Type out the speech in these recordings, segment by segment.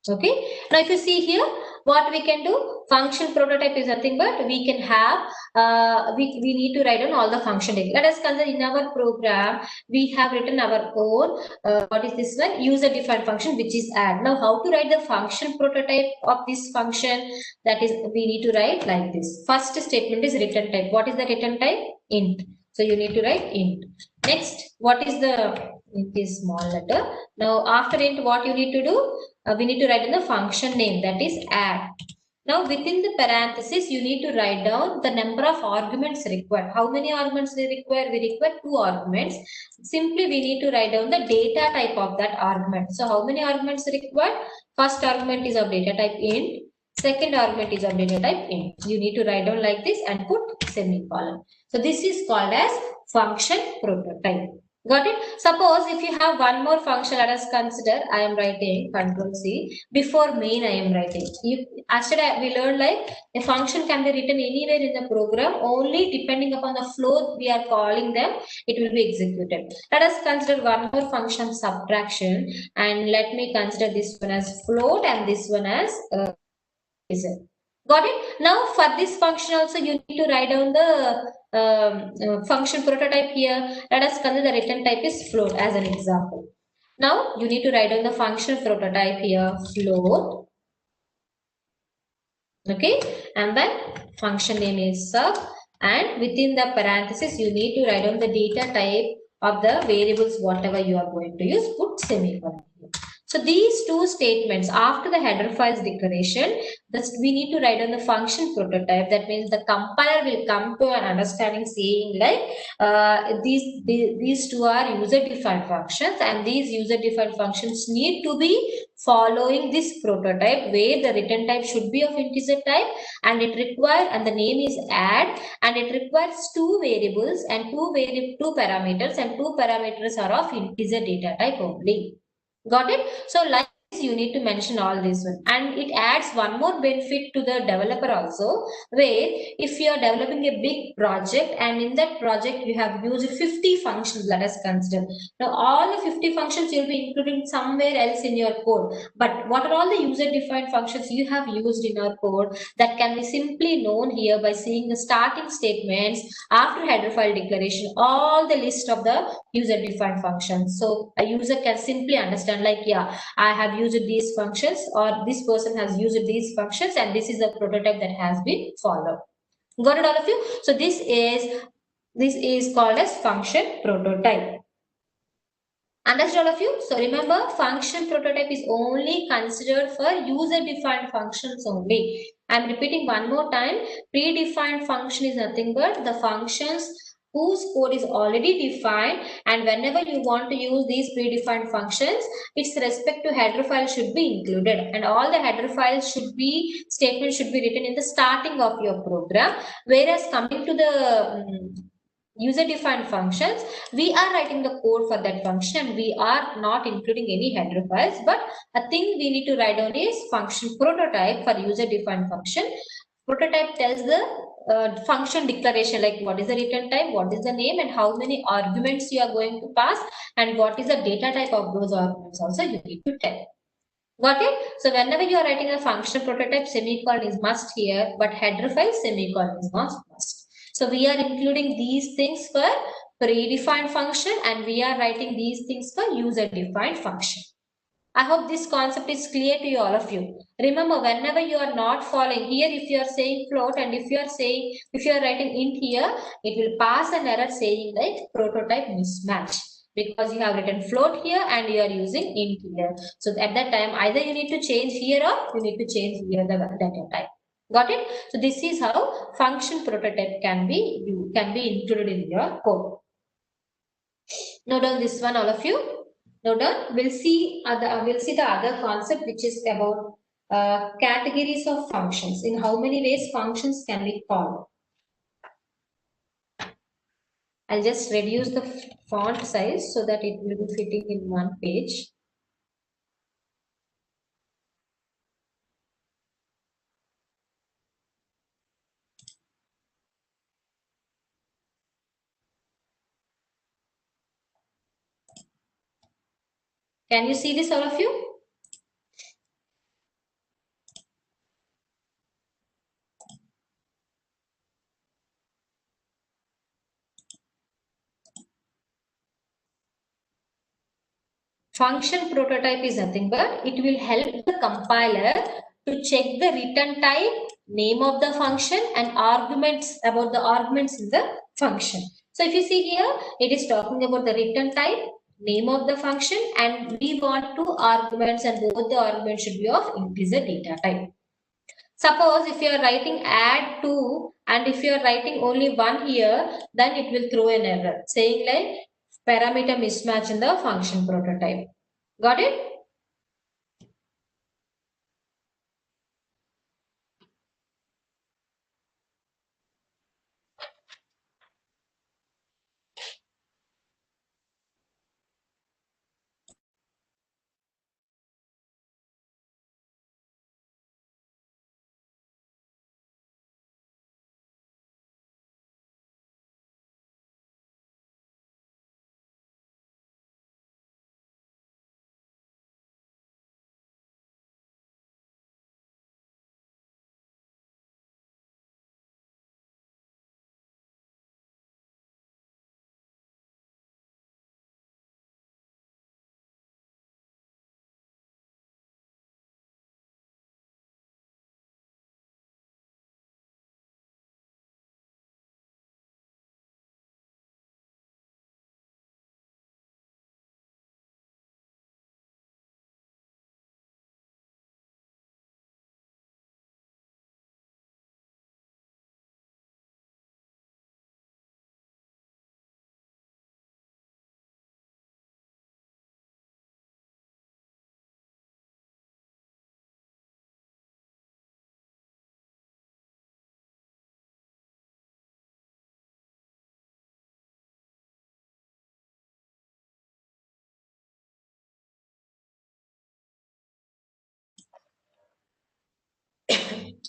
Okay. Now, if you see here, what we can do, function prototype is nothing but we can have, we need to write down all the function data. Let us consider in our program, we have written our own, what is this one? User defined function, which is add. Now, how to write the function prototype of this function? That is, we need to write like this. First statement is return type. What is the return type? Int. So you need to write int. Next, what is the, it is small letter. Now, after int, what you need to do? We need to write in the function name, that is add. Now within the parenthesis, you need to write down the number of arguments required. How many arguments we require? We require 2 arguments. Simply we need to write down the data type of that argument. So how many arguments required? First argument is of data type int. Second argument is of data type int. You need to write down like this and put semicolon. So this is called as function prototype. Got it? Suppose if you have one more function, let us consider I am writing control C. Before main I am writing. Yesterday we learned like a function can be written anywhere in the program, only depending upon the flow we are calling them, it will be executed. Let us consider one more function, subtraction, and let me consider this one as float and this one as got it? Now for this function also you need to write down the function prototype here. Let us consider the return type is float as an example. Now you need to write down the function prototype here, float. Okay, and then function name is sub, and within the parenthesis you need to write down the data type of the variables whatever you are going to use, put semicolon. So these two statements after the header files declaration, we need to write down the function prototype. That means the compiler will come to an understanding saying like these two are user defined functions, and these user defined functions need to be following this prototype where the return type should be of integer type, and it requires, and the name is add, and it requires two variables and two parameters, and two parameters are of integer data type only. Got it? So like this, you need to mention all this one, and it adds one more benefit to the developer also, where if you are developing a big project and in that project you have used 50 functions, let us consider. Now all the 50 functions you'll be including somewhere else in your code, but what are all the user defined functions you have used in your code, that can be simply known here by seeing the starting statements after header file declaration, all the list of the user defined functions. So a user can simply understand like, yeah, I have used these functions, or this person has used these functions, and this is a prototype that has been followed. Got it all of you? So this is called as function prototype. Understood all of you? So remember, function prototype is only considered for user defined functions only. I am repeating one more time. Predefined function is nothing but the functions whose code is already defined, and whenever you want to use these predefined functions, its respect to header file should be included, and all the header files should be, statements should be written in the starting of your program. Whereas coming to the user defined functions, we are writing the code for that function, we are not including any header files, but a thing we need to write down is function prototype for user defined function. Prototype tells the function declaration, like what is the return type, what is the name, and how many arguments you are going to pass, and what is the data type of those arguments also you need to tell. Got it? So whenever you are writing a function prototype, semicolon is must here, but header file semicolon is not must. So we are including these things for predefined function, and we are writing these things for user defined function. I hope this concept is clear to you, all of you. Remember, whenever you are not following here, if you are saying float, and if you are writing int here, it will pass an error saying like prototype mismatch, because you have written float here and you are using int here. So at that time, either you need to change here or you need to change here the data type. Got it? So this is how function prototype can be included in your code. Note down this one, all of you. Note down. We'll see the other concept, which is about categories of functions. In how many ways functions can be called. I'll just reduce the font size so that it will be fitting in one page. Can you see this, all of you? function prototype is nothing but it will help the compiler to check the return type, name of the function, and arguments about the arguments in the function. So if you see here, it is talking about the return type, name of the function, and we want two arguments, and both the arguments should be of integer data type. Suppose if you are writing add 2 and if you are writing only 1 here, then it will throw an error saying like parameter mismatch in the function prototype. Got it?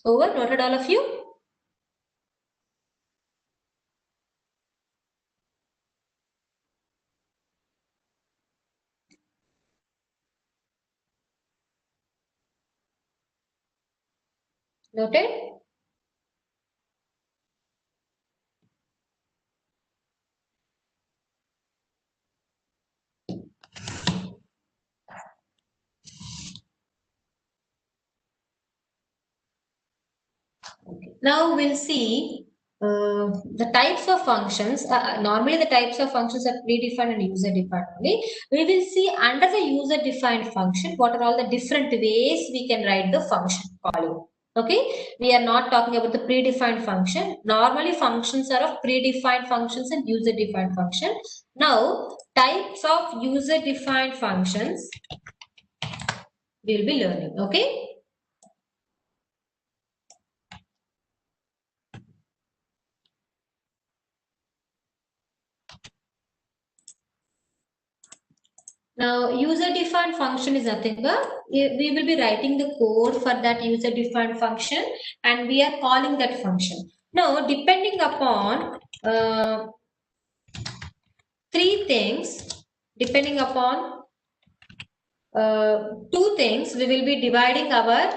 Over, noted all of you? Noted? Okay. Now we'll see the types of functions. Normally the types of functions are predefined and user-defined only. We will see under the user-defined function what are all the different ways we can write the function calling. Okay, we are not talking about the predefined function. Normally functions are of predefined functions and user-defined function. Now types of user-defined functions we'll be learning. Okay. Now, user-defined function is nothing but we will be writing the code for that user-defined function and we are calling that function. Now, depending upon three things, depending upon two things, we will be dividing our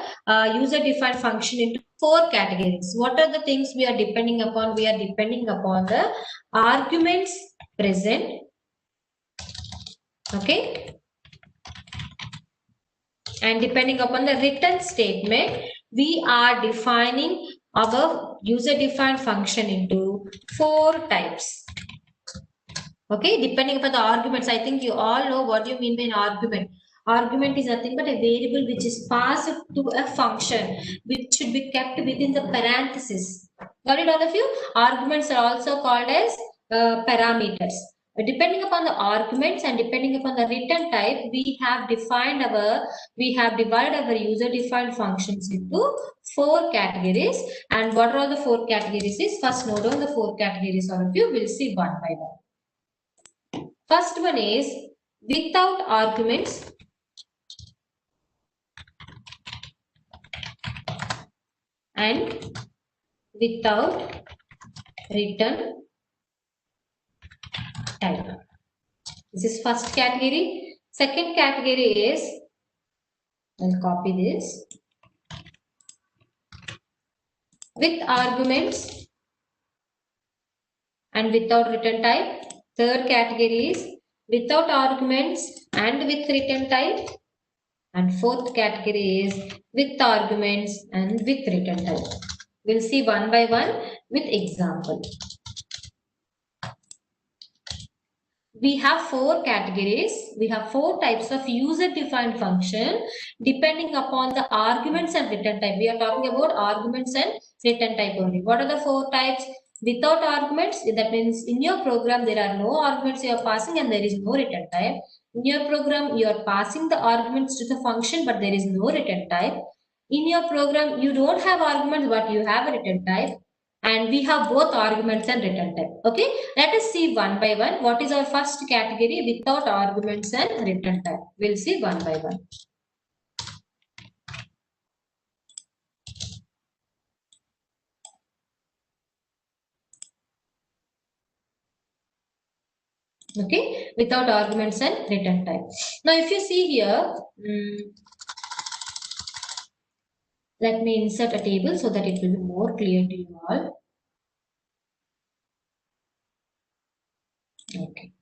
user-defined function into four categories. What are the things we are depending upon? We are depending upon the arguments present. Okay. And depending upon the return statement, we are defining our user-defined function into four types. Okay, depending upon the arguments, I think you all know what you mean by an argument. Argument is nothing but a variable which is passed to a function which should be kept within the parenthesis. Got it, all of you? Arguments are also called as parameters. Depending upon the arguments and depending upon the return type, we have divided our user-defined functions into four categories. And what are all the four categories is? First, note down the four categories, all of you. We'll see one by one. First one is without arguments and without return type. This is first category. Second category is, I'll copy this, with arguments and without return type. Third category is without arguments and with return type. And fourth category is with arguments and with return type. We'll see one by one with example. We have four categories. We have four types of user-defined function depending upon the arguments and return type. We are talking about arguments and return type only. What are the four types? Without arguments, that means in your program there are no arguments you are passing and there is no return type. In your program you are passing the arguments to the function but there is no return type. In your program you don't have arguments but you have a return type. And we have both arguments and return type. Okay, let us see one by one. What is our first category? Without arguments and return type. We'll see one by one. Okay, without arguments and return type. Now if you see here, let me insert a table so that it will be more clear to you all. Okay.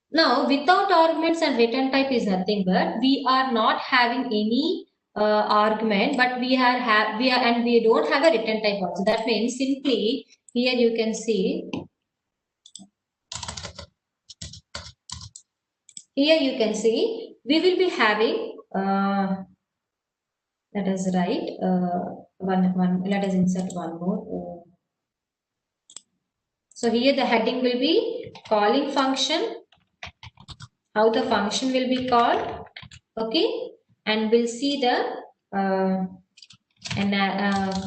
Now, without arguments and return type is nothing but we are not having any argument, but we don't have a return type also. That means simply here you can see. Here you can see we will be having. Let us write one. Let us insert one more. So here the heading will be calling function. How the function will be called, okay, and we'll see the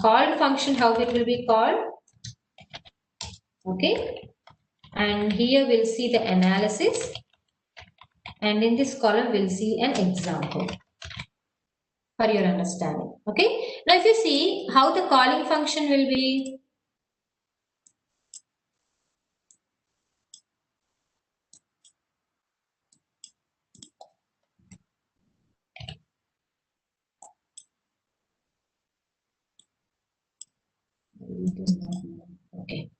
called function, how it will be called, okay, and here we'll see the analysis, and in this column we'll see an example for your understanding. Okay, now if you see how the calling function will be, okay.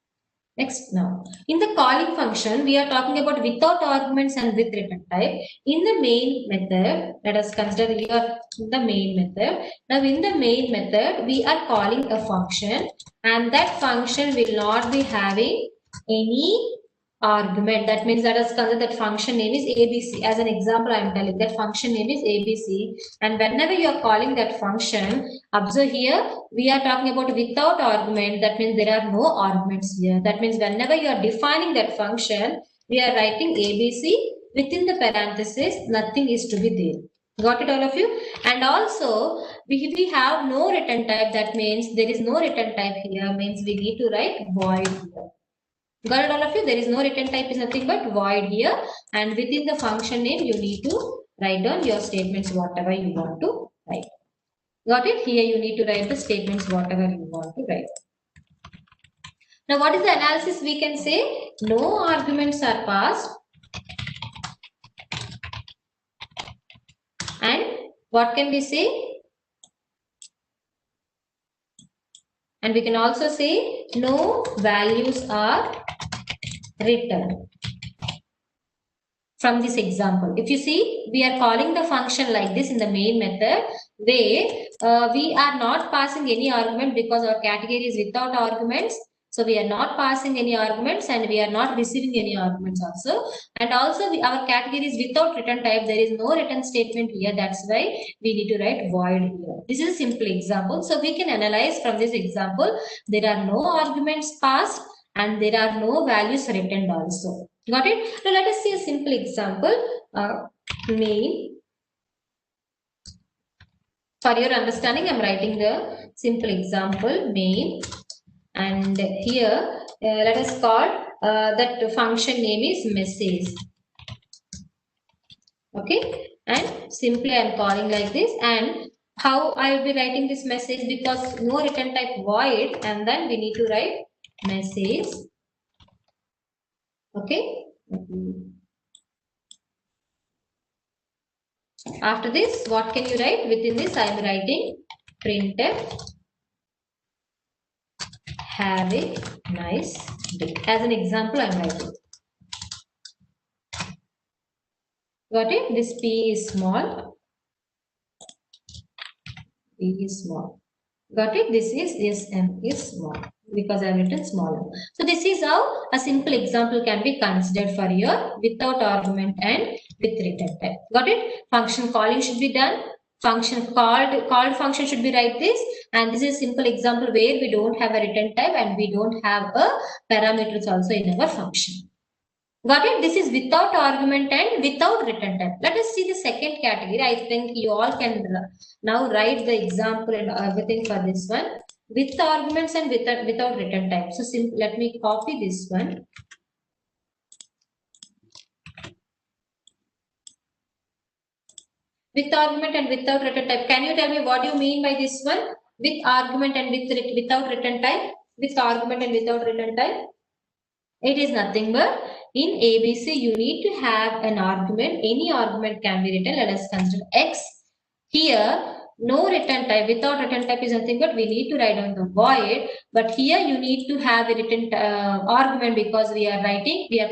Next, now in the calling function we are talking about without arguments and with return type. In the main method, let us consider here the main method. Now in the main method we are calling a function and that function will not be having any argument. That means let us consider that function name is ABC. As an example, I am telling that function name is ABC, and whenever you are calling that function, observe here we are talking about without argument. That means there are no arguments here. That means whenever you are defining that function, we are writing ABC within the parenthesis. Nothing is to be there. Got it, all of you? And also we have no return type. That means there is no return type here. Means we need to write void here. Got it, all of you? There is no return type, is nothing but void here, and within the function name you need to write down your statements whatever you want to write. Got it? Here you need to write the statements whatever you want to write. Now what is the analysis? We can say no arguments are passed, and what can we say? And we can also say no values are written. From this example, if you see, we are calling the function like this in the main method where we are not passing any argument because our category is without arguments. So we are not passing any arguments and we are not receiving any arguments also. And also our category is without return type. There is no return statement here. That's why we need to write void here. This is a simple example. So we can analyze from this example. There are no arguments passed and there are no values returned also. Got it? Now let us see a simple example. Main. For your understanding, I am writing the simple example main, and here let us call that function name is message. Okay, and simply I am calling like this. And how I will be writing this message, because no return type void, and then we need to write message. Okay. After this, what can you write? Within this, I am writing printf Have a nice day. As an example, I'm writing. Got it? This P is small. P is small. Got it? This is SM is small because I have written smaller. So this is how a simple example can be considered for your without argument and with return type. Got it? Function calling should be done. Function called function should be like this, and this is a simple example where we don't have a return type and we don't have a parameters also in our function. Got it? This is without argument and without return type. Let us see the second category. I think you all can now write the example and everything for this one. With arguments and without return type. So let me copy this one. With argument and without return type. Can you tell me what you mean by this one? With argument and without return type. With argument and without return type. It is nothing but in ABC you need to have an argument. Any argument can be written. Let us consider X. Here no return type. Without return type is nothing but we need to write down the void. But here you need to have a written argument because we are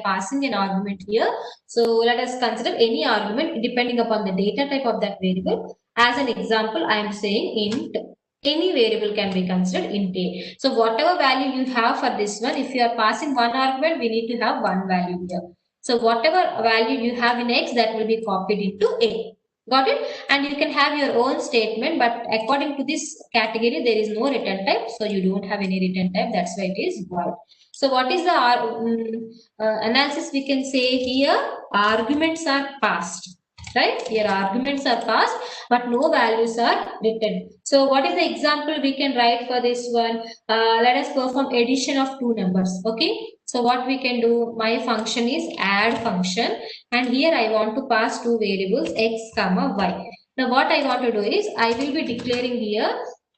passing an argument here. So let us consider any argument depending upon the data type of that variable. As an example, I am saying int. Any variable can be considered int a. So whatever value you have for this one, if you are passing one argument, we need to have one value here. So whatever value you have in X, that will be copied into A. Got it? And you can have your own statement, but according to this category, there is no return type. So you don't have any return type. That's why it is void. So what is the analysis we can say here? Arguments are passed. Right? Here arguments are passed, but no values are written. So what is the example we can write for this one? Let us perform addition of two numbers. Okay. So what we can do, my function is add function, and here I want to pass two variables x comma y. Now what I want to do is I will be declaring here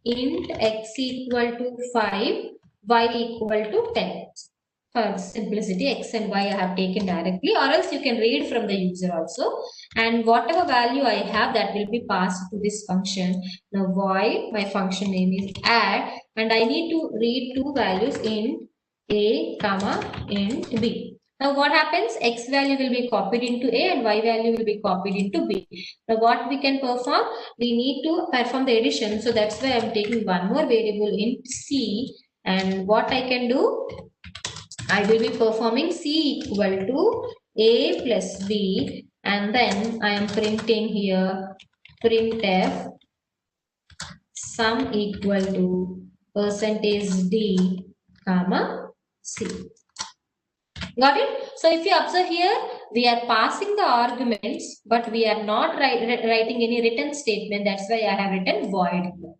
int x equal to 5, y equal to 10. For simplicity, X and Y I have taken directly, or else you can read from the user also. And whatever value I have, that will be passed to this function. Now Y, my function name is add, and I need to read two values int A comma int B. Now what happens? X value will be copied into A and Y value will be copied into B. Now what we can perform? We need to perform the addition. So that's why I'm taking one more variable int C, and what I can do? I will be performing C equal to A plus B, and then I am printing here printf sum equal to percentage D comma C. Got it? So if you observe here, we are passing the arguments, but we are not writing any written statement. That's why I have written void here.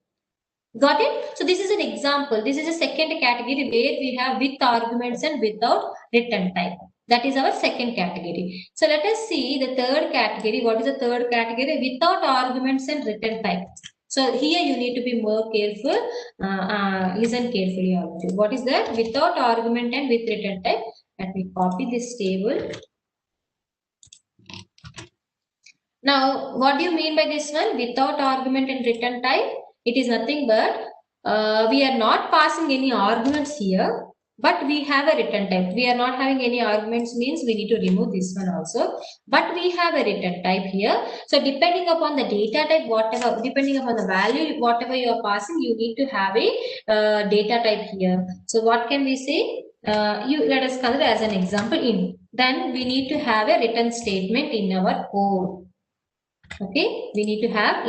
Got it? So this is an example. This is a second category where we have with arguments and without return type. That is our second category. So let us see the third category. What is the third category? Without arguments and return type. So here you need to be more careful. Listen carefully also. What is that? Without argument and with return type. Let me copy this table. Now, what do you mean by this one? Without argument and return type? It is nothing but we are not passing any arguments here, but we have a return type. We are not having any arguments means we need to remove this one also, but we have a return type here. So depending upon the data type, whatever, depending upon the value, whatever you are passing, you need to have a data type here. So what can we say? Let us consider as an example int. Then we need to have a return statement in our code. Okay, we need to have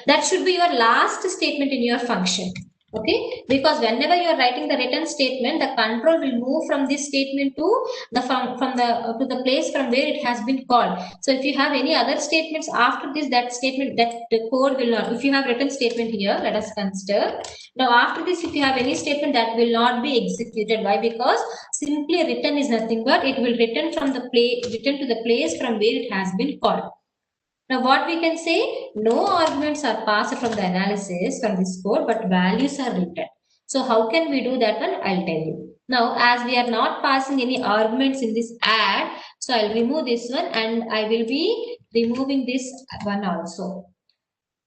that should be your last statement in your function. Okay, because whenever you are writing the return statement, the control will move from this statement to the to the place from where it has been called. So if you have any other statements after this, that statement, that the code will not. If you have written statement here, let us consider. Now after this, if you have any statement, that will not be executed. Why? Because simply return is nothing but it will return from the return to the place from where it has been called. Now what we can say, no arguments are passed from the analysis from this code, but values are written. So how can we do that one? I'll tell you. Now as we are not passing any arguments in this add, so I'll remove this one and I will be removing this one also.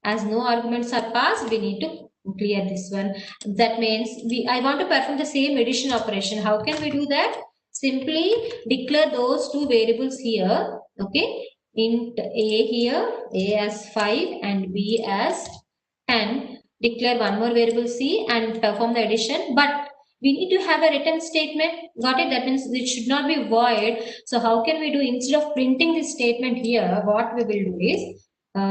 As no arguments are passed, we need to clear this one. That means I want to perform the same addition operation. How can we do that? Simply declare those two variables here. Okay, int a here, a as 5 and b as 10. Declare one more variable c and perform the addition. But we need to have a return statement. Got it? That means it should not be void. So how can we do? Instead of printing this statement here, what we will do is we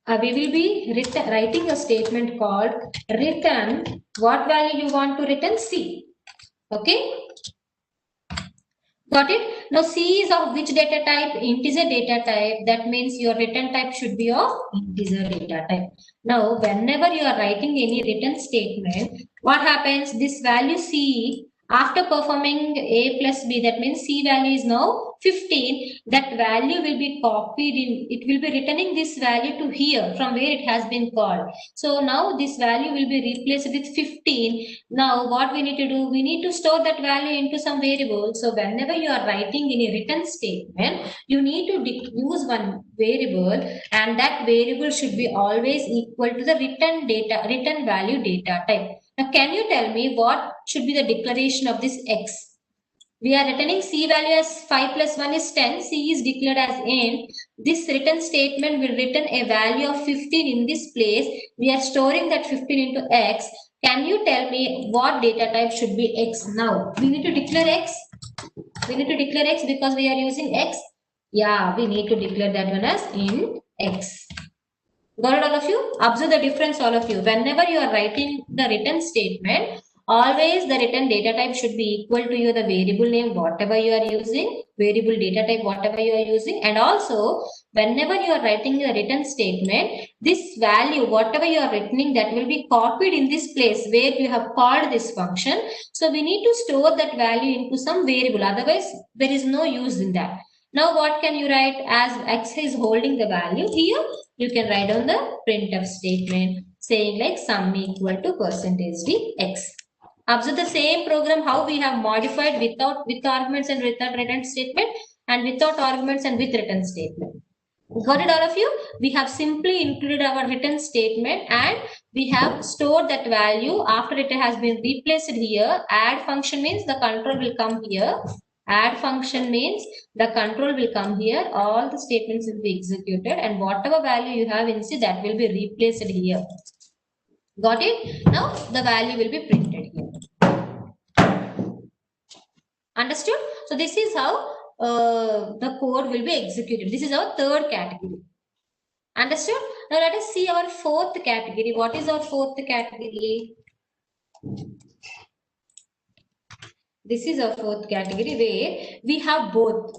will be writing a statement called return. What value you want to return? C. Okay. Got it? Now C is of which data type? Integer data type. That means your return type should be of integer data type. Now, whenever you are writing any return statement, what happens? This value C, after performing A plus B, that means C value is now 15. That value will be copied in, it will be returning this value to here from where it has been called. So now this value will be replaced with 15. Now what we need to do? We need to store that value into some variable. So whenever you are writing in a return statement, you need to use one variable, and that variable should be always equal to the return value data type. Now can you tell me what should be the declaration of this X? We are returning C value as 5 plus 1 is 10. C is declared as int. This return statement will return a value of 15 in this place. We are storing that 15 into X. Can you tell me what data type should be X now? We need to declare X. We need to declare X because we are using X. Yeah, we need to declare that one as int X. Got it, all of you? Observe the difference, all of you. Whenever you are writing the return statement, always the return data type should be equal to the variable name, whatever you are using, variable data type, whatever you are using. And also, whenever you are writing the return statement, this value, whatever you are returning, that will be copied in this place where you have called this function. So we need to store that value into some variable. Otherwise, there is no use in that. Now, what can you write as X is holding the value here? You can write on the printf statement saying like sum equal to percentage d X. Observe the same program how we have modified with arguments and without return statement, and without arguments and with return statement. Got it, all of you? We have simply included our return statement and we have stored that value after it has been replaced here. Add function means the control will come here. Add function means the control will come here. All the statements will be executed and whatever value you have in C, that will be replaced here. Got it? Now the value will be printed here. Understood? So this is how the code will be executed. This is our third category. Understood? Now let us see our fourth category. What is our fourth category? This is our fourth category where we have both,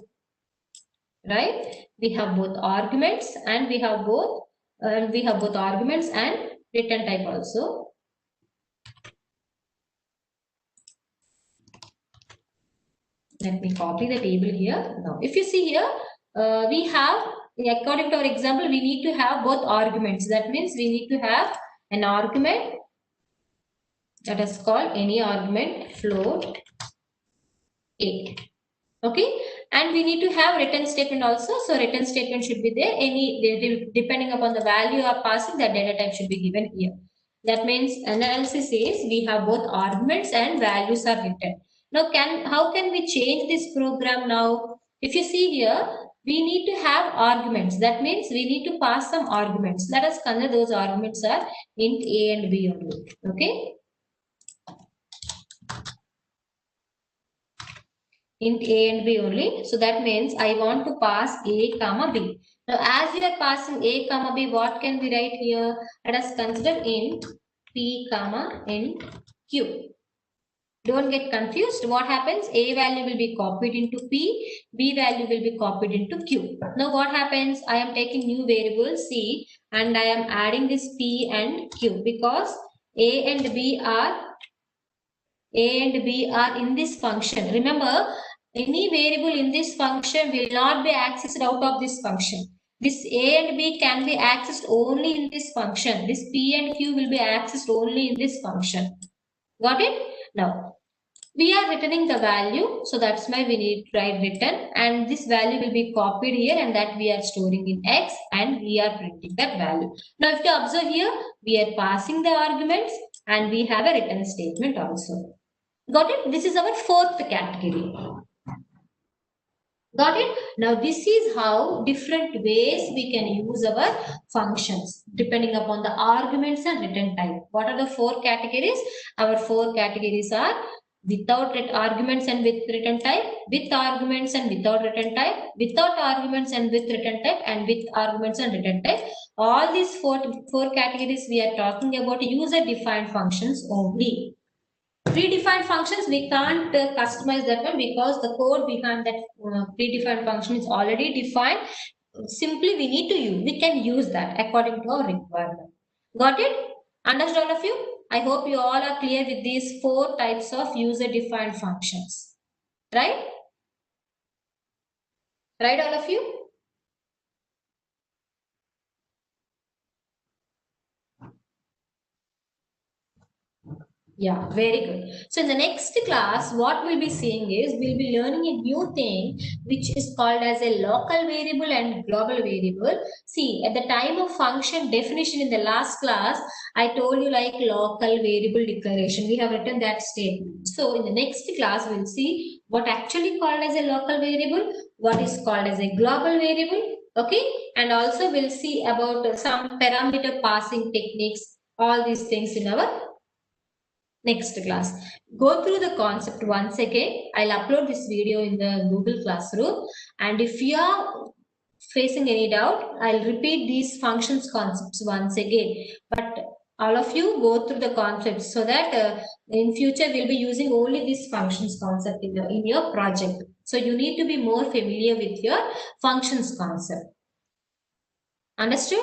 right? We have both arguments and we have both arguments and return type also. Let me copy the table here. Now, if you see here, we have, according to our example, we need to have both arguments. That means we need to have an argument that is called any argument float A. Okay, and we need to have return statement also. So return statement should be there. Depending upon the value you are passing, that data type should be given here. That means analysis is we have both arguments and values are written. Now, how can we change this program now? If you see here, we need to have arguments. That means we need to pass some arguments. Let us consider those arguments are int A and B only. Okay. Int A and B only. So that means I want to pass A comma B. Now, as we are passing A comma B, what can we write here? Let us consider int P comma int Q. Don't get confused. What happens? A value will be copied into P, B value will be copied into Q. Now what happens? I am taking new variable C and I am adding this P and Q because A and B are in this function. Remember, any variable in this function will not be accessed out of this function. This A and B can be accessed only in this function. This P and Q will be accessed only in this function. Got it? Now, We are returning the value, so that's why we need to write return, and this value will be copied here, and that we are storing in X, and we are printing that value. Now if you observe here, we are passing the arguments and we have a return statement also. Got it? This is our fourth category. Got it? Now this is how different ways we can use our functions depending upon the arguments and return type. What are the four categories? Our four categories are without arguments and with return type, with arguments and without return type, without arguments and with return type, and with arguments and return type. All these four categories we are talking about user defined functions only. Predefined functions, we can't customize that one because the code behind that predefined function is already defined. Simply we need to use, we can use that according to our requirement. Got it? Understood all of you? I hope you all are clear with these four types of user defined functions. Right? Right, all of you? Yeah, very good. So in the next class, what we'll be seeing is we'll be learning a new thing which is called as a local variable and global variable. See, at the time of function definition in the last class, I told you like local variable declaration. We have written that statement. So in the next class, we'll see what actually called as a local variable, what is called as a global variable. Okay, and also we'll see about some parameter passing techniques, all these things in our next class. Go through the concept once again. I'll upload this video in the Google Classroom. And if you are facing any doubt, I'll repeat these functions concepts once again. But all of you go through the concepts so that in future we'll be using only this functions concept in your project. So you need to be more familiar with your functions concept. Understood?